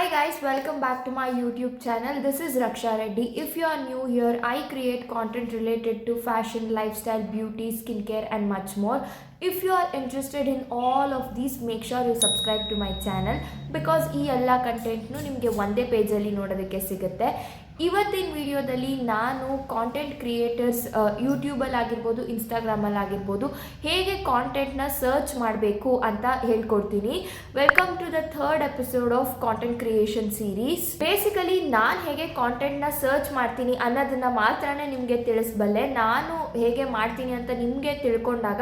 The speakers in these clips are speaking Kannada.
Hi guys, welcome back to my YouTube channel. This is Raksha Reddy. If you are new here, I create content related to fashion, lifestyle, beauty, skincare and much more. If you are interested in all of these, make sure you subscribe to my channel because ಈ ಎಲ್ಲ ಕಂಟೆಂಟ್ನು ನಿಮಗೆ ಒಂದೇ ಪೇಜಲ್ಲಿ ನೋಡೋದಕ್ಕೆ ಸಿಗುತ್ತೆ. ಇವತ್ತಿನ ವಿಡಿಯೋದಲ್ಲಿ ನಾನು ಕಾಂಟೆಂಟ್ ಕ್ರಿಯೇಟರ್ಸ್ ಯೂಟ್ಯೂಬಲ್ಲಿ ಆಗಿರ್ಬೋದು, ಇನ್ಸ್ಟಾಗ್ರಾಮಲ್ಲಿ ಆಗಿರ್ಬೋದು, ಹೇಗೆ ಕಾಂಟೆಂಟ್ನ ಸರ್ಚ್ ಮಾಡಬೇಕು ಅಂತ ಹೇಳ್ಕೊಡ್ತೀನಿ. Welcome to the third episode of content creation series. Basically ನಾನು ಹೇಗೆ ಕಾಂಟೆಂಟ್ನ ಸರ್ಚ್ ಮಾಡ್ತೀನಿ ಅನ್ನೋದನ್ನ ಮಾತ್ರನೇ ನಿಮಗೆ ತಿಳಿಸ್ಬಲ್ಲೆ. ನಾನು ಹೇಗೆ ಮಾಡ್ತೀನಿ ಅಂತ ನಿಮಗೆ ತಿಳ್ಕೊಂಡಾಗ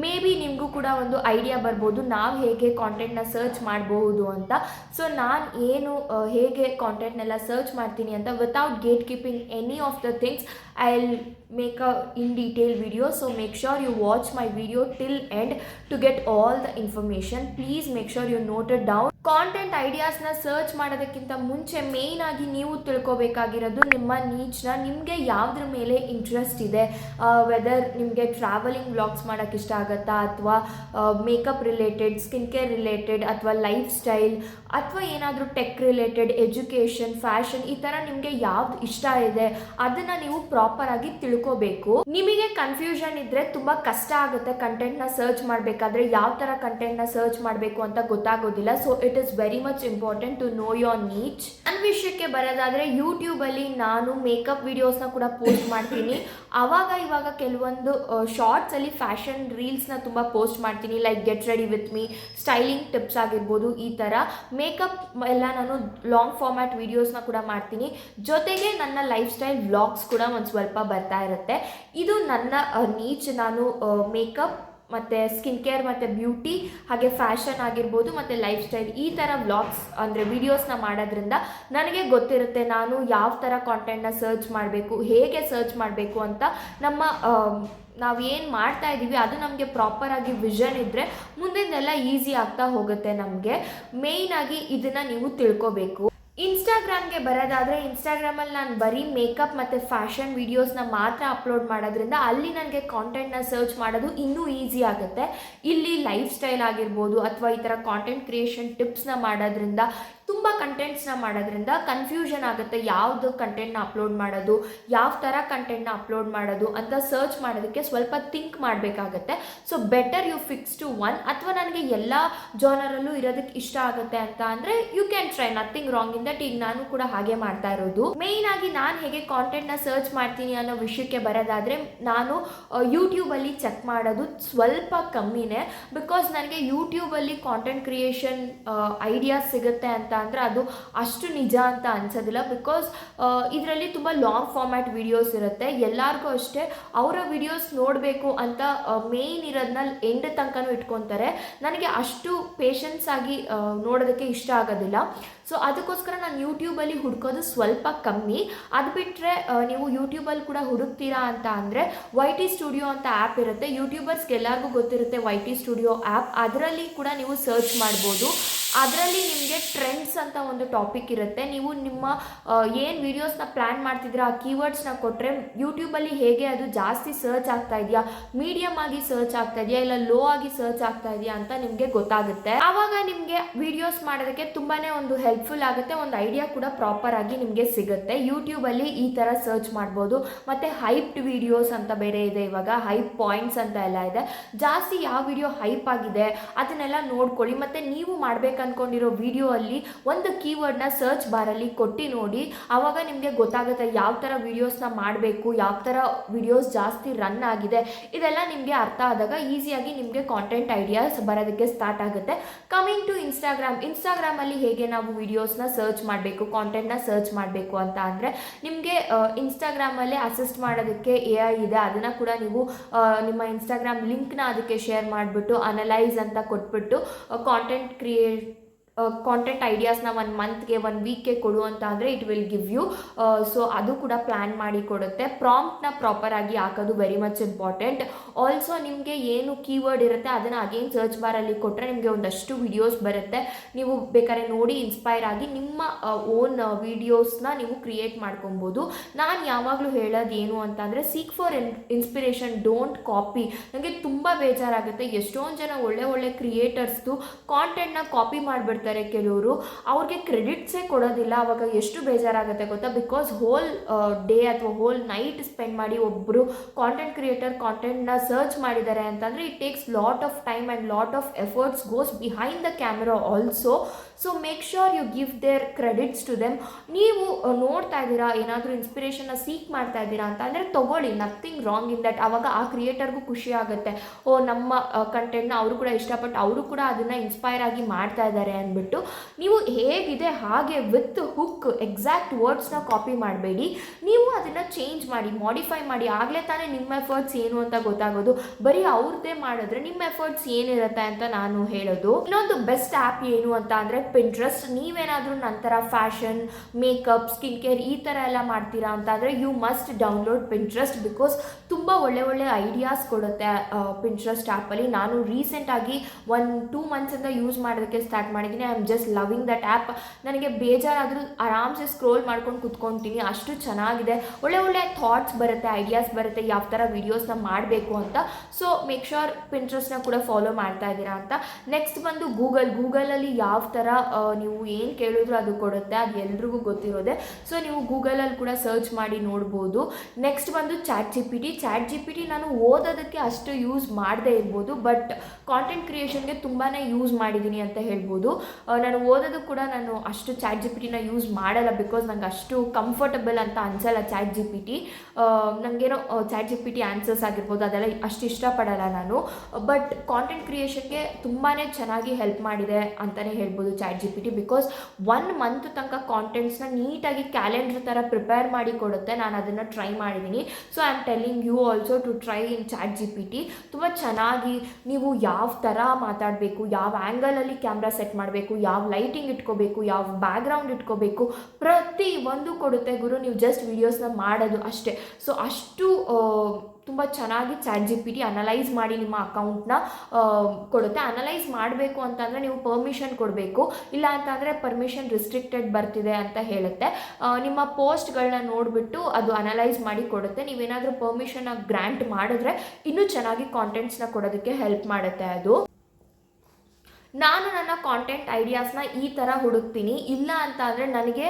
ಮೇ ಬಿ ನಿಮಗೂ ಕೂಡ ಒಂದು ಐಡಿಯಾ ಬರ್ಬೋದು ನಾವು ಹೇಗೆ ಕಾಂಟೆಂಟ್ನ ಸರ್ಚ್ ಮಾಡಬಹುದು ಅಂತ. ಸೊ ನಾನು ಹೇಗೆ ಕಾಂಟೆಂಟ್ನೆಲ್ಲ ಸರ್ಚ್ ಮಾಡ್ತೀನಿ ಅಂತ without gatekeeping any of the things, I'll make a in detail video. So make sure you watch my video till end to get all the information. Please make sure you note it down. Content ಐಡಿಯಾಸ್ನ ಸರ್ಚ್ ಮಾಡೋದಕ್ಕಿಂತ ಮುಂಚೆ ಮೇಯ್ನ್ ಆಗಿ ನೀವು ತಿಳ್ಕೊಬೇಕಾಗಿರೋದು ನಿಮ್ಮ ನೀಚ್ನ, ನಿಮಗೆ ಯಾವುದ್ರ ಮೇಲೆ ಇಂಟ್ರೆಸ್ಟ್ ಇದೆ. ವೆದರ್ ನಿಮಗೆ ಟ್ರಾವೆಲಿಂಗ್ ವ್ಲಾಗ್ಸ್ ಮಾಡೋಕ್ಕೆ ಇಷ್ಟ ಆಗುತ್ತಾ, ಅಥವಾ makeup related, skin care related, ಅಥವಾ ಲೈಫ್ ಸ್ಟೈಲ್, ಅಥವಾ ಏನಾದರೂ ಟೆಕ್ ರಿಲೇಟೆಡ್, ಎಜುಕೇಷನ್, ಫ್ಯಾಷನ್, ಈ ಥರ ನಿಮಗೆ ಯಾವ್ದು ಇಷ್ಟ ಇದೆ ಅದನ್ನು ನೀವು ಪ್ರಾಪರಾಗಿ ತಿಳ್ಕೋಬೇಕು. ನಿಮಗೆ ಕನ್ಫ್ಯೂಷನ್ ಇದ್ದರೆ ತುಂಬ ಕಷ್ಟ ಆಗುತ್ತೆ ಕಂಟೆಂಟ್ನ ಸರ್ಚ್ ಮಾಡಬೇಕಾದ್ರೆ. ಯಾವ ಥರ ಕಂಟೆಂಟ್ನ ಸರ್ಚ್ ಮಾಡಬೇಕು ಅಂತ ಗೊತ್ತಾಗೋದಿಲ್ಲ. So it is very much important to know your niche. ನನ್ನ ವಿಷಯಕ್ಕೆ ಬರೋದಾದರೆ, ಯೂಟ್ಯೂಬಲ್ಲಿ ನಾನು ಮೇಕಪ್ ವಿಡಿಯೋಸ್ನ ಕೂಡ ಪೋಸ್ಟ್ ಮಾಡ್ತೀನಿ. ಇವಾಗ ಕೆಲವೊಂದು ಶಾರ್ಟ್ಸಲ್ಲಿ ಫ್ಯಾಷನ್ ರೀಲ್ಸ್ನ ತುಂಬ ಪೋಸ್ಟ್ ಮಾಡ್ತೀನಿ. Like get ready with me, styling tips ಆಗಿರ್ಬೋದು, ಈ ಥರ ಮೇಕಪ್ ಎಲ್ಲ ನಾನು ಲಾಂಗ್ ಫಾರ್ಮ್ಯಾಟ್ ವಿಡಿಯೋಸ್ನ ಕೂಡ ಮಾಡ್ತೀನಿ. ಜೊತೆಗೆ ನನ್ನ ಲೈಫ್ ಸ್ಟೈಲ್ ವ್ಲಾಗ್ಸ್ ಕೂಡ ಒಂದು ಸ್ವಲ್ಪ ಬರ್ತಾ ಇರುತ್ತೆ. ಇದು ನನ್ನ ನೀಚ್. ನಾನು ಮೇಕಪ್ ಮತ್ತು ಸ್ಕಿನ್ ಕೇರ್ ಮತ್ತು ಬ್ಯೂಟಿ, ಹಾಗೆ ಫ್ಯಾಷನ್ ಆಗಿರ್ಬೋದು ಮತ್ತು ಲೈಫ್ ಸ್ಟೈಲ್, ಈ ಥರ ವ್ಲಾಗ್ಸ್ ಅಂದರೆ ವಿಡಿಯೋಸ್ನ ಮಾಡೋದ್ರಿಂದ ನನಗೆ ಗೊತ್ತಿರುತ್ತೆ ನಾನು ಯಾವ ಥರ ಕಾಂಟೆಂಟ್ನ ಸರ್ಚ್ ಮಾಡಬೇಕು, ಹೇಗೆ ಸರ್ಚ್ ಮಾಡಬೇಕು ಅಂತ. ನಾವು ಏನು ಮಾಡ್ತಾ ಇದ್ದೀವಿ ಅದು ನಮಗೆ ಪ್ರಾಪರಾಗಿ ವಿಷನ್ ಇದ್ದರೆ ಮುಂದಿನೆಲ್ಲ ಈಸಿ ಆಗ್ತಾ ಹೋಗುತ್ತೆ ನಮಗೆ. ಮೇಯ್ನಾಗಿ ಇದನ್ನು ನೀವು ತಿಳ್ಕೋಬೇಕು. ಇನ್ಸ್ಟಾಗ್ರಾಮ್ಗೆ ಬರೋದಾದರೆ, ಇನ್ಸ್ಟಾಗ್ರಾಮಲ್ಲಿ ನಾನು ಬರೀ ಮೇಕಪ್ ಮತ್ತು ಫ್ಯಾಷನ್ ವೀಡಿಯೋಸ್ನ ಮಾತ್ರ ಅಪ್ಲೋಡ್ ಮಾಡೋದ್ರಿಂದ ಅಲ್ಲಿ ನನಗೆ ಕಾಂಟೆಂಟ್ನ ಸರ್ಚ್ ಮಾಡೋದು ಇನ್ನೂ ಈಸಿ ಆಗುತ್ತೆ. ಇಲ್ಲಿ ಲೈಫ್ ಸ್ಟೈಲ್ ಆಗಿರ್ಬೋದು ಅಥವಾ ಈ ಥರ ಕಾಂಟೆಂಟ್ ಕ್ರಿಯೇಷನ್ ಟಿಪ್ಸ್ನ ಮಾಡೋದ್ರಿಂದ, ತುಂಬ ಕಂಟೆಂಟ್ಸ್ನ ಮಾಡೋದ್ರಿಂದ ಕನ್ಫ್ಯೂಷನ್ ಆಗುತ್ತೆ. ಯಾವುದು ಕಂಟೆಂಟ್ನ ಅಪ್ಲೋಡ್ ಮಾಡೋದು, ಯಾವ ಥರ ಕಂಟೆಂಟ್ನ ಅಪ್ಲೋಡ್ ಮಾಡೋದು ಅಂತ ಸರ್ಚ್ ಮಾಡೋದಕ್ಕೆ ಸ್ವಲ್ಪ ಥಿಂಕ್ ಮಾಡಬೇಕಾಗತ್ತೆ. So better you fix to one. ಅಥವಾ ನನಗೆ ಎಲ್ಲ ಜಾನರಲ್ಲೂ ಇರೋದಕ್ಕೆ ಇಷ್ಟ ಆಗುತ್ತೆ ಅಂತ ಅಂದರೆ you can try, nothing wrong in that. ಈಗ ನಾನು ಕೂಡ ಹಾಗೆ ಮಾಡ್ತಾ ಇರೋದು. ಮೇಯ್ನ್ ಆಗಿ ನಾನು ಹೇಗೆ ಕಾಂಟೆಂಟ್ನ ಸರ್ಚ್ ಮಾಡ್ತೀನಿ ಅನ್ನೋ ವಿಷಯಕ್ಕೆ ಬರೋದಾದರೆ, ನಾನು ಯೂಟ್ಯೂಬಲ್ಲಿ ಚೆಕ್ ಮಾಡೋದು ಸ್ವಲ್ಪ ಕಮ್ಮಿನೇ. ಬಿಕಾಸ್ ನನಗೆ ಯೂಟ್ಯೂಬಲ್ಲಿ ಕಾಂಟೆಂಟ್ ಕ್ರಿಯೇಷನ್ ಐಡಿಯಾಸ್ ಸಿಗುತ್ತೆ ಅಂತ ಅಂದರೆ ಅದು ಅಷ್ಟು ನಿಜ ಅಂತ ಅನ್ಸೋದಿಲ್ಲ. ಬಿಕಾಸ್ ಇದರಲ್ಲಿ ತುಂಬ ಲಾಂಗ್ ಫಾರ್ಮ್ಯಾಟ್ ವಿಡಿಯೋಸ್ ಇರುತ್ತೆ. ಎಲ್ಲರಿಗೂ ಅಷ್ಟೇ ಅವರ ವಿಡಿಯೋಸ್ ನೋಡಬೇಕು ಅಂತ ಮೇಯ್ನ್ ಇರೋದನ್ನ ಎಂಡ್ ತನಕನೂ ಇಟ್ಕೊತಾರೆ. ನನಗೆ ಅಷ್ಟು ಪೇಷನ್ಸ್ ಆಗಿ ನೋಡೋದಕ್ಕೆ ಇಷ್ಟ ಆಗೋದಿಲ್ಲ. ಸೊ ಅದಕ್ಕೋಸ್ಕರ ನಾನು ಯೂಟ್ಯೂಬಲ್ಲಿ ಹುಡುಕೋದು ಸ್ವಲ್ಪ ಕಮ್ಮಿ. ಅದು ಬಿಟ್ಟರೆ ನೀವು ಯೂಟ್ಯೂಬಲ್ಲಿ ಕೂಡ ಹುಡುಕ್ತೀರಾ ಅಂತ ಅಂದರೆ YT ಸ್ಟುಡಿಯೋ ಅಂತ ಆ್ಯಪ್ ಇರುತ್ತೆ. ಯೂಟ್ಯೂಬರ್ಸ್ಗೆ ಎಲ್ಲರಿಗೂ ಗೊತ್ತಿರುತ್ತೆ YT ಸ್ಟುಡಿಯೋ ಆ್ಯಪ್. ಅದರಲ್ಲಿ ಕೂಡ ನೀವು ಸರ್ಚ್ ಮಾಡ್ಬೋದು. ಅದರಲ್ಲಿ ನಿಮಗೆ ಟ್ರೆಂಡ್ಸ್ ಅಂತ ಒಂದು ಟಾಪಿಕ್ ಇರುತ್ತೆ. ನೀವು ನಿಮ್ಮ ಏನು ವೀಡಿಯೋಸ್ನ ಪ್ಲ್ಯಾನ್ ಮಾಡ್ತಿದ್ರೆ ಆ ಕೀವರ್ಡ್ಸ್ನ ಕೊಟ್ಟರೆ ಯೂಟ್ಯೂಬಲ್ಲಿ ಹೇಗೆ ಅದು ಜಾಸ್ತಿ ಸರ್ಚ್ ಆಗ್ತಾ ಇದೆಯಾ, ಮೀಡಿಯಮ್ ಆಗಿ ಸರ್ಚ್ ಆಗ್ತಾ ಇದೆಯಾ, ಇಲ್ಲ ಲೋ ಆಗಿ ಸರ್ಚ್ ಆಗ್ತಾ ಇದೆಯಾ ಅಂತ ನಿಮಗೆ ಗೊತ್ತಾಗುತ್ತೆ. ಆವಾಗ ನಿಮಗೆ ವೀಡಿಯೋಸ್ ಮಾಡೋದಕ್ಕೆ ತುಂಬಾ ಒಂದು ಹೆಲ್ಪ್ಫುಲ್ ಆಗುತ್ತೆ. ಒಂದು ಐಡಿಯಾ ಕೂಡ ಪ್ರಾಪರ್ ಆಗಿ ನಿಮಗೆ ಸಿಗುತ್ತೆ. ಯೂಟ್ಯೂಬಲ್ಲಿ ಈ ಥರ ಸರ್ಚ್ ಮಾಡ್ಬೋದು. ಮತ್ತು ಹೈಪ್ಡ್ ವೀಡಿಯೋಸ್ ಅಂತ ಬೇರೆ ಇದೆ, ಇವಾಗ ಹೈಪ್ ಪಾಯಿಂಟ್ಸ್ ಅಂತ ಎಲ್ಲ ಇದೆ. ಜಾಸ್ತಿ ಯಾವ ವಿಡಿಯೋ ಹೈಪ್ ಆಗಿದೆ ಅದನ್ನೆಲ್ಲ ನೋಡ್ಕೊಳ್ಳಿ. ಮತ್ತು ನೀವು ಮಾಡಬೇಕು ಅನ್ಕೊಂಡಿರೋ ವಿಡಿಯೋ ಅಲ್ಲಿ ಒಂದು ಕೀವರ್ಡ್ನ ಸರ್ಚ್ ಬಾರಲ್ಲಿ ಕೊಟ್ಟು ನೋಡಿ. ಆವಾಗ ನಿಮಗೆ ಗೊತ್ತಾಗುತ್ತೆ ಯಾವ ಥರ ವಿಡಿಯೋಸ್ನ ಮಾಡಬೇಕು, ಯಾವ ಥರ ವಿಡಿಯೋಸ್ ಜಾಸ್ತಿ ರನ್ ಆಗಿದೆ. ಇದೆಲ್ಲ ನಿಮಗೆ ಅರ್ಥ ಆದಾಗ ಈಸಿಯಾಗಿ ನಿಮಗೆ ಕಾಂಟೆಂಟ್ ಐಡಿಯಾಸ್ ಬರೋದಕ್ಕೆ ಸ್ಟಾರ್ಟ್ ಆಗುತ್ತೆ. ಕಮಿಂಗ್ ಟು ಇನ್ಸ್ಟಾಗ್ರಾಮಲ್ಲಿ ಹೇಗೆ ನಾವು ವಿಡಿಯೋಸ್ನ ಸರ್ಚ್ ಮಾಡಬೇಕು, ಕಾಂಟೆಂಟ್ನ ಸರ್ಚ್ ಮಾಡಬೇಕು ಅಂತ ಅಂದರೆ, ನಿಮಗೆ ಇನ್ಸ್ಟಾಗ್ರಾಮಲ್ಲೇ ಅಸಿಸ್ಟ್ ಮಾಡೋದಕ್ಕೆ AI ಇದೆ. ಅದನ್ನು ಕೂಡ ನೀವು ನಿಮ್ಮ ಇನ್ಸ್ಟಾಗ್ರಾಮ್ ಲಿಂಕ್ನ ಅದಕ್ಕೆ ಶೇರ್ ಮಾಡಿಬಿಟ್ಟು ಅನಲೈಸ್ ಅಂತ ಕೊಟ್ಬಿಟ್ಟು ಕಾಂಟೆಂಟ್ ಐಡಿಯಾಸ್ನ 1 ಮಂತ್ಗೆ 1 ವೀಕ್ಗೆ ಕೊಡು ಅಂತ ಅಂದರೆ it will give you. So ಅದು ಕೂಡ ಪ್ಲ್ಯಾನ್ ಮಾಡಿ ಕೊಡುತ್ತೆ. ಪ್ರಾಂಪ್ಟ್ನ ಪ್ರಾಪರಾಗಿ ಹಾಕೋದು ವೆರಿ ಮಚ್ ಇಂಪಾರ್ಟೆಂಟ್. ಆಲ್ಸೋ ನಿಮಗೆ ಏನು ಕೀವರ್ಡ್ ಇರುತ್ತೆ ಅದನ್ನು ಅಗೇನ್ ಸರ್ಚ್ ಬಾರಲ್ಲಿ ಕೊಟ್ಟರೆ ನಿಮಗೆ ಒಂದಷ್ಟು ವಿಡಿಯೋಸ್ ಬರುತ್ತೆ. ನೀವು ಬೇಕಾದ್ರೆ ನೋಡಿ ಇನ್ಸ್ಪೈರ್ ಆಗಿ ನಿಮ್ಮ ಓನ್ ವಿಡಿಯೋಸ್ನ ನೀವು ಕ್ರಿಯೇಟ್ ಮಾಡ್ಕೊಬೋದು. ನಾನು ಯಾವಾಗಲೂ ಹೇಳೋದು ಏನು ಅಂತಂದರೆ, seek for inspiration, don't copy. ನನಗೆ ತುಂಬ ಬೇಜಾರಾಗುತ್ತೆ. ಎಷ್ಟೊಂದು ಜನ ಒಳ್ಳೆ ಕ್ರಿಯೇಟರ್ಸ್ದು ಕಾಂಟೆಂಟ್ನ ಕಾಪಿ ಮಾಡಿಬಿಡ್ತಾರೆ. ಮಾಡಿಬಿಡ್ತಾರೆ ಕೆಲವರು, ಅವ್ರಿಗೆ ಕ್ರೆಡಿಟ್ಸೇ ಕೊಡೋದಿಲ್ಲ. ಅವಾಗ ಎಷ್ಟು ಬೇಜಾರಾಗುತ್ತೆ ಗೊತ್ತಾ, ಬಿಕಾಸ್ ಹೋಲ್ ಡೇ ಅಥವಾ ಹೋಲ್ ನೈಟ್ ಸ್ಪೆಂಡ್ ಮಾಡಿ ಒಬ್ಬರು ಕಾಂಟೆಂಟ್ ಕ್ರಿಯೇಟರ್ ಕಾಂಟೆಂಟ್ನ ಸರ್ಚ್ ಮಾಡಿದ್ದಾರೆ ಅಂತಂದರೆ it takes lot of time and lot of efforts goes behind the camera also. So make sure you give their credits to them. ನೀವು ನೋಡ್ತಾ ಇದ್ದೀರಾ, ಏನಾದರೂ ಇನ್ಸ್ಪಿರೇಷನ್ನ ಸೀಕ್ ಮಾಡ್ತಾ ಇದ್ದೀರಾ ಅಂತ ಅಂದರೆ ತೊಗೊಳ್ಳಿ, ನಥಿಂಗ್ ರಾಂಗ್ ಇನ್ ದಟ್. ಆವಾಗ ಆ ಕ್ರಿಯೇಟರ್ಗೂ ಖುಷಿ ಆಗುತ್ತೆ, ಓ ನಮ್ಮ ಕಂಟೆಂಟ್ನ ಅವರು ಕೂಡ ಇಷ್ಟಪಟ್ಟು ಅವರು ಕೂಡ ಅದನ್ನು ಇನ್ಸ್ಪೈರ್ ಆಗಿ ಮಾಡ್ತಾ ಇದ್ದಾರೆ ಅಂದ್ಬಿಟ್ಟು. ನೀವು ಹೇಗಿದೆ ಹಾಗೆ ವಿತ್ ಹುಕ್ ಎಕ್ಸಾಕ್ಟ್ ವರ್ಡ್ಸ್ನ ಕಾಪಿ ಮಾಡಬೇಡಿ, ನೀವು ಅದನ್ನು ಚೇಂಜ್ ಮಾಡಿ, ಮಾಡಿಫೈ ಮಾಡಿ, ಆಗಲೇ ತಾನೇ ನಿಮ್ಮ ಎಫರ್ಟ್ಸ್ ಏನು ಅಂತ ಗೊತ್ತಾಗೋದು. ಬರೀ ಅವ್ರದ್ದೇ ಮಾಡಿದ್ರೆ ನಿಮ್ಮ ಎಫರ್ಟ್ಸ್ ಏನಿರುತ್ತೆ ಅಂತ ನಾನು ಹೇಳೋದು. ಇನ್ನೊಂದು ಬೆಸ್ಟ್ ಆ್ಯಪ್ ಏನು ಅಂತ ಅಂದರೆ ಪಿಂಟ್ರೆಸ್ಟ್. ನೀವೇನಾದರೂ ನಂತರ ಫ್ಯಾಷನ್, ಮೇಕಪ್, ಸ್ಕಿನ್ ಕೇರ್ ಈ ಥರ ಎಲ್ಲ ಮಾಡ್ತೀರಾ ಅಂತ ಅಂದರೆ you must download Pinterest, because ತುಂಬ ಒಳ್ಳೆ ಐಡಿಯಾಸ್ ಕೊಡುತ್ತೆ ಪಿಂಟ್ರೆಸ್ಟ್ ಆ್ಯಪಲ್ಲಿ. ನಾನು ರೀಸೆಂಟಾಗಿ 1-2 ಮಂತ್ಸಿಂದ ಯೂಸ್ ಮಾಡೋದಕ್ಕೆ ಸ್ಟಾರ್ಟ್ ಮಾಡಿದ್ದೀನಿ. I am just loving that app. ನನಗೆ ಬೇಜಾರಾದರೂ ಆರಾಮ್ಸೆ ಸ್ಕ್ರೋಲ್ ಮಾಡ್ಕೊಂಡು ಕುತ್ಕೊತೀನಿ, ಅಷ್ಟು ಚೆನ್ನಾಗಿದೆ. ಒಳ್ಳೆ ಥಾಟ್ಸ್ ಬರುತ್ತೆ, ಐಡಿಯಾಸ್ ಬರುತ್ತೆ, ಯಾವ ಥರ ವೀಡಿಯೋಸ್ನ ಮಾಡಬೇಕು ಅಂತ. ಸೊ ಮೇಕ್ ಶ್ಯೂರ್ ಪಿಂಟ್ರೆಸ್ಟ್ನ ಕೂಡ ಫಾಲೋ ಮಾಡ್ತಾ ಇದ್ದೀರಾ ಅಂತ. ನೆಕ್ಸ್ಟ್ ಬಂದು ಗೂಗಲಲ್ಲಿ ಯಾವ ಥರ ನೀವು ಏನು ಕೇಳಿದ್ರು ಅದು ಕೊಡುತ್ತೆ, ಅದು ಎಲ್ರಿಗೂ ಗೊತ್ತಿರೋದೆ. ಸೊ ನೀವು ಗೂಗಲಲ್ಲಿ ಕೂಡ ಸರ್ಚ್ ಮಾಡಿ ನೋಡ್ಬೋದು. ನೆಕ್ಸ್ಟ್ ಬಂದು ಚಾಟ್ ಜಿ ಪಿ ಟಿ ನಾನು ಓದೋದಕ್ಕೆ ಅಷ್ಟು ಯೂಸ್ ಮಾಡದೇ ಇರ್ಬೋದು, ಬಟ್ ಕಾಂಟೆಂಟ್ ಕ್ರಿಯೇಷನ್ಗೆ ತುಂಬಾ ಯೂಸ್ ಮಾಡಿದ್ದೀನಿ ಅಂತ ಹೇಳ್ಬೋದು. ನಾನು ಓದೋದಕ್ಕೆ ಕೂಡ ನಾನು ಅಷ್ಟು ಚಾಟ್ ಜಿ ಪಿ ಟಿನ ಯೂಸ್ ಮಾಡಲ್ಲ, ಬಿಕಾಸ್ ನಂಗೆ ಅಷ್ಟು ಕಂಫರ್ಟಬಲ್ ಅಂತ ಅನಿಸಲ್ಲ ಚಾಟ್ ಜಿ ಪಿ ಟಿ. ನನಗೇನೋ chat G P T answers ಆಗಿರ್ಬೋದು ಅದೆಲ್ಲ ಅಷ್ಟು ಇಷ್ಟಪಡಲ್ಲ ನಾನು. ಬಟ್ ಕಾಂಟೆಂಟ್ ಕ್ರಿಯೇಷನ್ಗೆ ತುಂಬಾ ಚೆನ್ನಾಗಿ ಹೆಲ್ಪ್ ಮಾಡಿದೆ ಅಂತಲೇ ಹೇಳ್ಬೋದು chat G P T, because 1 month ತನಕ ಕಾಂಟೆಂಟ್ಸ್ನ ನೀಟಾಗಿ ಕ್ಯಾಲೆಂಡರ್ ಥರ ಪ್ರಿಪೇರ್ ಮಾಡಿ ಕೊಡುತ್ತೆ. ನಾನು ಅದನ್ನು ಟ್ರೈ ಮಾಡಿದ್ದೀನಿ. So I am telling you also to try in chat G P T. ತುಂಬ ಚೆನ್ನಾಗಿ ನೀವು ಯಾವ ಥರ ಮಾತಾಡಬೇಕು, ಯಾವ ಆ್ಯಂಗಲಲ್ಲಿ ಕ್ಯಾಮ್ರಾ ಸೆಟ್ ಮಾಡಬೇಕು, ಯಾವ ಲೈಟಿಂಗ್ ಇಟ್ಕೋಬೇಕು, ಯಾವ ಬ್ಯಾಕ್ಗ್ರೌಂಡ್ ಇಟ್ಕೋಬೇಕು, ಪ್ರತಿ ಒಂದು ಕೊಡುತ್ತೆ ಗುರು. ನೀವು ಜಸ್ಟ್ ವೀಡಿಯೋಸ್ನ ಮಾಡೋದು ಅಷ್ಟೇ. ಸೊ ಅಷ್ಟು ತುಂಬ ಚೆನ್ನಾಗಿ chat G P T analyse ಮಾಡಿ ನಿಮ್ಮ ಅಕೌಂಟ್ನ ಕೊಡುತ್ತೆ. ಅನಲೈಸ್ ಮಾಡಬೇಕು ಅಂತಂದರೆ ನೀವು ಪರ್ಮಿಷನ್ ಕೊಡಬೇಕು, ಇಲ್ಲ ಅಂತಂದರೆ ಪರ್ಮಿಷನ್ ರಿಸ್ಟ್ರಿಕ್ಟೆಡ್ ಬರ್ತಿದೆ ಅಂತ ಹೇಳುತ್ತೆ. ನಿಮ್ಮ ಪೋಸ್ಟ್ಗಳನ್ನ ನೋಡಿಬಿಟ್ಟು ಅದು ಅನಲೈಸ್ ಮಾಡಿ ಕೊಡುತ್ತೆ. ನೀವೇನಾದರೂ ಪರ್ಮಿಷನ್ನ ಗ್ರ್ಯಾಂಟ್ ಮಾಡಿದ್ರೆ ಇನ್ನೂ ಚೆನ್ನಾಗಿ ಕಾಂಟೆಂಟ್ಸ್ನ ಕೊಡೋದಕ್ಕೆ ಹೆಲ್ಪ್ ಮಾಡುತ್ತೆ ಅದು. ನಾನು ನನ್ನ ಕಾಂಟೆಂಟ್ ಐಡಿಯಾಸ್ನ ಈ ಥರ ಹುಡುಕ್ತೀನಿ. ಇಲ್ಲ ಅಂತ ಅಂದರೆ ನನಗೆ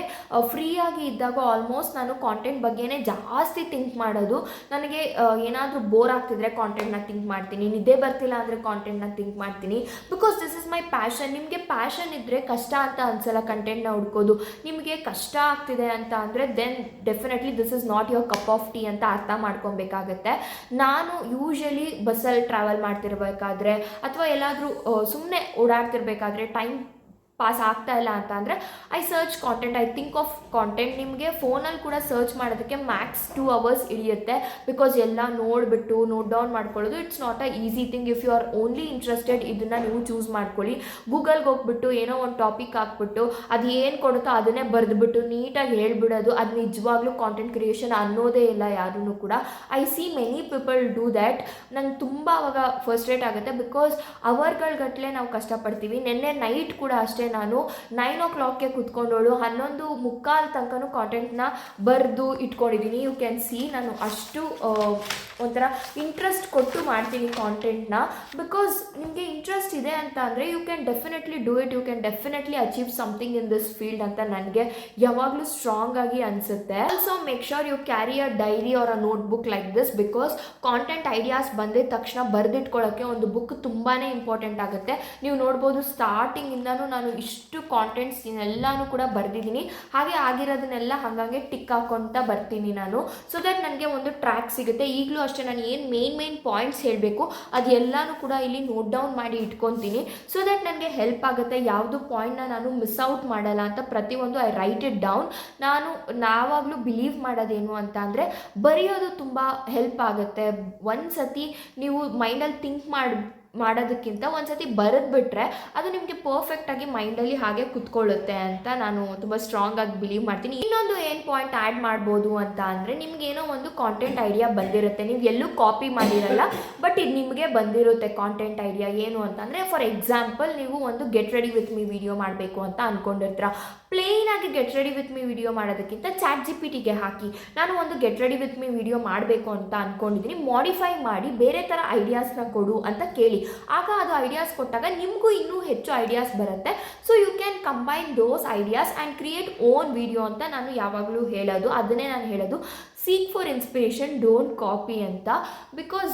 ಫ್ರೀಯಾಗಿ ಇದ್ದಾಗ ಆಲ್ಮೋಸ್ಟ್ ನಾನು ಕಾಂಟೆಂಟ್ ಬಗ್ಗೆನೇ ಜಾಸ್ತಿ ಥಿಂಕ್ ಮಾಡೋದು. ನನಗೆ ಏನಾದರೂ ಬೋರ್ ಆಗ್ತಿದ್ರೆ ಕಾಂಟೆಂಟ್ನ ಥಿಂಕ್ ಮಾಡ್ತೀನಿ, ನಿದ್ದೆ ಬರ್ತಿಲ್ಲ ಅಂದರೆ ಕಾಂಟೆಂಟ್ನ ಥಿಂಕ್ ಮಾಡ್ತೀನಿ, because this is my passion. ನಿಮಗೆ ಪ್ಯಾಷನ್ ಇದ್ದರೆ ಕಷ್ಟ ಅಂತ ಅನಿಸಲ್ಲ ಕಂಟೆಂಟ್ನ ಹುಡ್ಕೋದು. ನಿಮಗೆ ಕಷ್ಟ ಆಗ್ತಿದೆ ಅಂತ ಅಂದರೆ then definitely this is not your cup of tea ಅಂತ ಅರ್ಥ ಮಾಡ್ಕೊಬೇಕಾಗತ್ತೆ. ನಾನು ಯೂಶಲಿ ಬಸ್ಸಲ್ಲಿ ಟ್ರಾವೆಲ್ ಮಾಡ್ತಿರ್ಬೇಕಾದ್ರೆ ಅಥವಾ ಎಲ್ಲಾದರೂ ಸುಮ್ಮನೆ ಓಡಾಡ್ತಿರ್ಬೇಕಾದ್ರೆ ಟೈಮ್ ಪಾಸ್ ಆಗ್ತಾ ಇಲ್ಲ ಅಂತ ಅಂದರೆ I search content, I think of content. ನಿಮಗೆ ಫೋನಲ್ಲಿ ಕೂಡ ಸರ್ಚ್ ಮಾಡೋದಕ್ಕೆ ಮ್ಯಾಕ್ಸ್ 2 hours ಹಿಡಿಯುತ್ತೆ, ಬಿಕಾಸ್ ಎಲ್ಲ ನೋಡಿಬಿಟ್ಟು ನೋಟ್ ಡೌನ್ ಮಾಡ್ಕೊಳ್ಳೋದು it's not a easy thing. If you are only interested ಇದನ್ನು ನೀವು ಚೂಸ್ ಮಾಡ್ಕೊಳ್ಳಿ. ಗೂಗಲ್ಗೆ ಹೋಗ್ಬಿಟ್ಟು ಏನೋ ಒಂದು ಟಾಪಿಕ್ ಹಾಕ್ಬಿಟ್ಟು ಅದು ಏನು ಕೊಡುತ್ತೋ ಅದನ್ನೇ ಬರೆದುಬಿಟ್ಟು ನೀಟಾಗಿ ಹೇಳ್ಬಿಡೋದು, ಅದು ನಿಜವಾಗ್ಲೂ ಕಾಂಟೆಂಟ್ ಕ್ರಿಯೇಷನ್ ಅನ್ನೋದೇ ಇಲ್ಲ ಯಾರೂ ಕೂಡ. I see many people do that. ನಂಗೆ ತುಂಬ ಅವಾಗ ಫಸ್ಟ್ರೇಟ್ ಆಗುತ್ತೆ, ಬಿಕಾಸ್ ಅವರ್ಗಳ್ಗಟ್ಟಲೆ ನಾವು ಕಷ್ಟಪಡ್ತೀವಿ. ನಿನ್ನೆ ನೈಟ್ ಕೂಡ ಅಷ್ಟೇ, ನಾನು 9 o'clockಗೆ ಕೂತ್ಕೊಂಡೋಳು 11:15 ತನಕ ಕಾಂಟೆಂಟ್ನ ಬರೆದು ಇಟ್ಕೊಂಡಿದ್ದೀನಿ. ಯು ಕ್ಯಾನ್ ಸಿ ನಾನು ಅಷ್ಟು ಒಂಥರ ಇಂಟ್ರೆಸ್ಟ್ ಕೊಟ್ಟು ಮಾಡ್ತೀನಿ ಕಾಂಟೆಂಟ್ನ. ಬಿಕಾಸ್ ನಿಮಗೆ ಇಂಟ್ರೆಸ್ಟ್ ಇದೆ ಅಂತ ಅಂದರೆ you can definitely do it, you can definitely achieve something in this field ಅಂತ ನನಗೆ ಯಾವಾಗಲೂ ಸ್ಟ್ರಾಂಗ್ ಆಗಿ ಅನಿಸುತ್ತೆ. Also make sure you carry a diary or a notebook like this, because content ideas ಬಂದಿದ ತಕ್ಷಣ ಬರೆದಿಟ್ಕೊಳ್ಳೋಕ್ಕೆ ಒಂದು ಬುಕ್ ತುಂಬಾ ಇಂಪಾರ್ಟೆಂಟ್ ಆಗುತ್ತೆ. ನೀವು ನೋಡ್ಬೋದು ಸ್ಟಾರ್ಟಿಂಗಿಂದನೂ ನಾನು ಇಷ್ಟು ಕಾಂಟೆಂಟ್ಸ್ ಎಲ್ಲನೂ ಕೂಡ ಬರೆದಿದ್ದೀನಿ, ಹಾಗೆ ಆಗಿರೋದನ್ನೆಲ್ಲ ಹಾಗಾಗಿ ಟಿಕ್ ಹಾಕ್ಕೊಳ್ತಾ ಬರ್ತೀನಿ ನಾನು. ಸೊ ದಟ್ ನನಗೆ ಒಂದು ಟ್ರ್ಯಾಕ್ ಸಿಗುತ್ತೆ. ಈಗಲೂ ಅಷ್ಟೇ ನಾನು ಏನು ಮೇನ್ ಪಾಯಿಂಟ್ಸ್ ಹೇಳಬೇಕು ಅದೆಲ್ಲನೂ ಕೂಡ ಇಲ್ಲಿ ನೋಟ್ ಡೌನ್ ಮಾಡಿ ಇಟ್ಕೊತೀನಿ. ಸೊ ದಟ್ ನನಗೆ ಹೆಲ್ಪ್ ಆಗುತ್ತೆ, ಯಾವುದು ಪಾಯಿಂಟ್ನ ನಾನು ಮಿಸ್ ಔಟ್ ಮಾಡಲ್ಲ ಅಂತ ಪ್ರತಿಯೊಂದು ಐ ರೈಟ್ ಇಟ್ ಡೌನ್. ನಾನು ಯಾವಾಗಲೂ ಬಿಲೀವ್ ಮಾಡೋದೇನು ಅಂತ ಅಂದರೆ ಬರೆಯೋದು ತುಂಬ ಹೆಲ್ಪ್ ಆಗುತ್ತೆ. ಒಂದು ಸತಿ ನೀವು ಮೈಂಡಲ್ಲಿ ಥಿಂಕ್ ಮಾಡೋದಕ್ಕಿಂತ ಒಂದು ಸತಿ ಬರೆದ್ಬಿಟ್ರೆ ಅದು ನಿಮಗೆ ಪರ್ಫೆಕ್ಟಾಗಿ ಮೈಂಡಲ್ಲಿ ಹಾಗೆ ಕುತ್ಕೊಳ್ಳುತ್ತೆ ಅಂತ ನಾನು ತುಂಬ ಸ್ಟ್ರಾಂಗ್ ಆಗಿ ಬಿಲೀವ್ ಮಾಡ್ತೀನಿ. ಇನ್ನೊಂದು ಏನು ಪಾಯಿಂಟ್ ಆ್ಯಡ್ ಮಾಡ್ಬೋದು ಅಂತ ಅಂದರೆ ನಿಮಗೇನೋ ಒಂದು ಕಾಂಟೆಂಟ್ ಐಡಿಯಾ ಬಂದಿರುತ್ತೆ, ನೀವು ಎಲ್ಲೂ ಕಾಪಿ ಮಾಡಿರಲ್ಲ, ಬಟ್ ಇದು ನಿಮಗೆ ಬಂದಿರುತ್ತೆ ಕಾಂಟೆಂಟ್ ಐಡಿಯಾ. ಏನು ಅಂತಂದರೆ ಫಾರ್ ಎಕ್ಸಾಂಪಲ್ ನೀವು ಒಂದು get ready with me video ಮಾಡಬೇಕು ಅಂತ ಅಂದ್ಕೊಂಡಿರ್ತೀರ. ಪ್ಲೇನಾಗಿ get ready with me video ಮಾಡೋದಕ್ಕಿಂತ ಚಾಟ್ ಜಿ ಪಿ ಟಿಗೆ ಹಾಕಿ ನಾನು ಒಂದು get ready with me video ಮಾಡಬೇಕು ಅಂತ ಅಂದ್ಕೊಂಡಿದ್ದೀನಿ, ಮಾಡಿಫೈ ಮಾಡಿ ಬೇರೆ ಥರ ಐಡಿಯಾಸ್ನ ಕೊಡು ಅಂತ ಕೇಳಿ. ಆಗ ಅದು ಐಡಿಯಾಸ್ ಕೊಟ್ಟಾಗ ನಿಮಗೂ ಇನ್ನೂ ಹೆಚ್ಚು ಐಡಿಯಾಸ್ ಬರುತ್ತೆ. So you can combine those ideas and create own video ಅಂತ ನಾನು ಯಾವಾಗಲೂ ಹೇಳೋದು, ಅದನ್ನೇ ನಾನು ಹೇಳೋದು. Seek for inspiration, don't copy ಅಂತ. ಬಿಕಾಸ್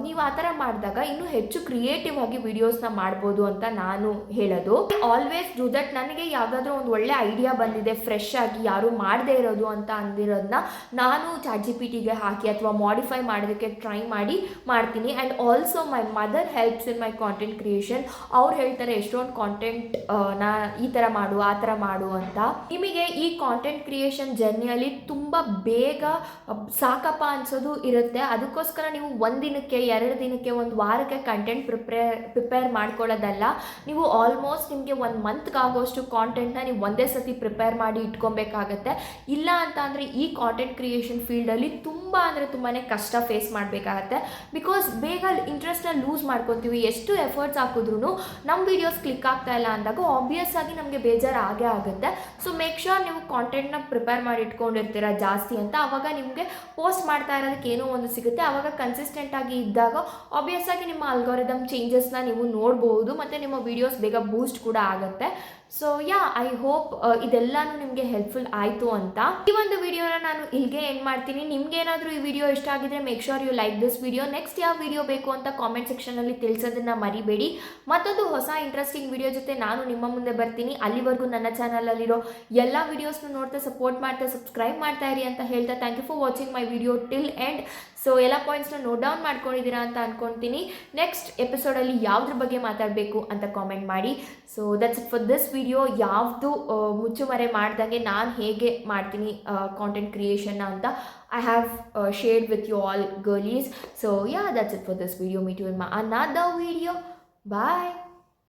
ನೀವು ಆ ಥರ ಮಾಡಿದಾಗ ಇನ್ನೂ ಹೆಚ್ಚು ಕ್ರಿಯೇಟಿವ್ ಆಗಿ ವಿಡಿಯೋಸ್ನ ಮಾಡ್ಬೋದು ಅಂತ ನಾನು ಹೇಳೋದು. Always do that. ನನಗೆ ಯಾವುದಾದ್ರೂ ಒಂದು ಒಳ್ಳೆ ಐಡಿಯಾ ಬಂದಿದೆ ಫ್ರೆಶ್ ಆಗಿ, ಯಾರೂ ಮಾಡದೇ ಇರೋದು ಅಂತ ಅಂದಿರೋದನ್ನ ನಾನು ChatGPTಗೆ ಹಾಕಿ ಅಥವಾ ಮಾಡಿಫೈ ಮಾಡೋದಕ್ಕೆ ಟ್ರೈ ಮಾಡಿ ಮಾಡ್ತೀನಿ. And also my mother helps in my content creation. ಅವ್ರು ಹೇಳ್ತಾರೆ ಎಷ್ಟೊಂದು ಕಾಂಟೆಂಟ್ ನಾ ಈ ಥರ ಮಾಡು ಆ ಥರ ಮಾಡು ಅಂತ. ನಿಮಗೆ ಈ ಕಾಂಟೆಂಟ್ ಕ್ರಿಯೇಷನ್ ಜರ್ನಿಯಲ್ಲಿ ತುಂಬ ಬೇಗ ಸಾಕಪ್ಪ ಅನ್ಸೋದು ಇರುತ್ತೆ. ಅದಕ್ಕೋಸ್ಕರ ನೀವು ಒಂದು ದಿನಕ್ಕೆ 2 ದಿನಕ್ಕೆ 1 ವಾರಕ್ಕೆ ಕಂಟೆಂಟ್ ಪ್ರಿಪೇರ್ ಮಾಡ್ಕೊಳ್ಳೋದಲ್ಲ. ನೀವು ಆಲ್ಮೋಸ್ಟ್ ನಿಮಗೆ 1 ಮಂತ್ಗಾಗೋಷ್ಟು ಕಾಂಟೆಂಟ್ನ ನೀವು ಒಂದೇ ಸತಿ ಪ್ರಿಪೇರ್ ಮಾಡಿ ಇಟ್ಕೊಬೇಕಾಗತ್ತೆ. ಇಲ್ಲ ಅಂತ ಅಂದರೆ ಈ ಕಾಂಟೆಂಟ್ ಕ್ರಿಯೇಷನ್ ಫೀಲ್ಡಲ್ಲಿ ತುಂಬ ಅಂದರೆ ತುಂಬಾ ಕಷ್ಟ ಫೇಸ್ ಮಾಡಬೇಕಾಗತ್ತೆ. ಬಿಕಾಸ್ ಬೇಗ ಇಂಟ್ರೆಸ್ಟ್ನ ಲೂಸ್ ಮಾಡ್ಕೊತೀವಿ. ಎಷ್ಟು ಎಫರ್ಟ್ಸ್ ಹಾಕಿದ್ರೂ ನಮ್ಮ ವೀಡಿಯೋಸ್ ಕ್ಲಿಕ್ ಆಗ್ತಾ ಇಲ್ಲ ಅಂದಾಗ ಆಬ್ವಿಯಸ್ ಆಗಿ ನಮಗೆ ಬೇಜಾರು ಆಗೇ ಆಗುತ್ತೆ. ಸೊ ಮೇಕ್ ಶ್ಯೂರ್ ನೀವು ಕಾಂಟೆಂಟ್ನ ಪ್ರಿಪೇರ್ ಮಾಡಿ ಇಟ್ಕೊಂಡಿರ್ತೀರ ಜಾಸ್ತಿ ಅಂತ. ಆವಾಗ ನಿಮಗೆ ಪೋಸ್ಟ್ ಮಾಡ್ತಾ ಇರೋದಕ್ಕೆ ಏನೋ ಒಂದು ಸಿಗುತ್ತೆ. ಆವಾಗ ಕನ್ಸಿಸ್ಟೆಂಟ್ ಆಗಿ ಇದ್ದಾಗ ಆಬ್ವಿಯಸ್ ಆಗಿ ನಿಮ್ಮ ಅಲ್ಗಾರಿದಮ್ ಚೇಂಜಸ್ನ ನೀವು ನೋಡ್ಬೋದು ಮತ್ತು ನಿಮ್ಮ ವೀಡಿಯೋಸ್ ಬೇಗ ಬೂಸ್ಟ್ ಕೂಡ ಆಗುತ್ತೆ. ಸೊ ಯಾ, ಐ ಹೋಪ್ ಇದೆಲ್ಲನೂ ನಿಮಗೆ ಹೆಲ್ಪ್ಫುಲ್ ಆಯಿತು ಅಂತ. ಈ ಒಂದು ವಿಡಿಯೋನ ನಾನು ಇಲ್ಲಿಗೆ ಎಂಡ್ ಮಾಡ್ತೀನಿ. ನಿಮ್ಗೇನಾದರೂ ಈ ವಿಡಿಯೋ ಇಷ್ಟ ಆಗಿದ್ರೆ make sure you like this video. Next ಯಾವ ವಿಡಿಯೋ ಬೇಕು ಅಂತ ಕಾಮೆಂಟ್ ಸೆಕ್ಷನಲ್ಲಿ ತಿಳಿಸೋದನ್ನು ಮರಿಬೇಡಿ. ಮತ್ತೊಂದು ಹೊಸ ಇಂಟ್ರೆಸ್ಟಿಂಗ್ ವಿಡಿಯೋ ಜೊತೆ ನಾನು ನಿಮ್ಮ ಮುಂದೆ ಬರ್ತೀನಿ. ಅಲ್ಲಿವರೆಗೂ ನನ್ನ ಚಾನಲಲ್ಲಿರೋ ಎಲ್ಲ ವಿಡಿಯೋಸ್ನ ನೋಡ್ತಾ ಸಪೋರ್ಟ್ ಮಾಡ್ತಾ ಸಬ್ಸ್ಕ್ರೈಬ್ ಮಾಡ್ತಾ ಇರಿ ಅಂತ ಹೇಳ್ತಾ thank you for watching my video till end. So ಎಲ್ಲ ಪಾಯಿಂಟ್ಸ್ನ ನೋಟ್ ಡೌನ್ ಮಾಡ್ಕೊಂಡಿದ್ದೀರಾ ಅಂತ ಅಂದ್ಕೊಳ್ತೀನಿ. ನೆಕ್ಸ್ಟ್ ಎಪಿಸೋಡಲ್ಲಿ ಯಾವುದ್ರ ಬಗ್ಗೆ ಮಾತಾಡಬೇಕು ಅಂತ ಕಾಮೆಂಟ್ ಮಾಡಿ. So that's it for this video. ಯಾವುದು ಮುಚ್ಚುಮರೆ ಮಾಡ್ದಂಗೆ ನಾನು ಹೇಗೆ ಮಾಡ್ತೀನಿ ಕಾಂಟೆಂಟ್ ಕ್ರಿಯೇಷನ್ನ ಅಂತ I have shared with you all girlies. So yeah, that's it for this video. Meet you in my another video. Bye.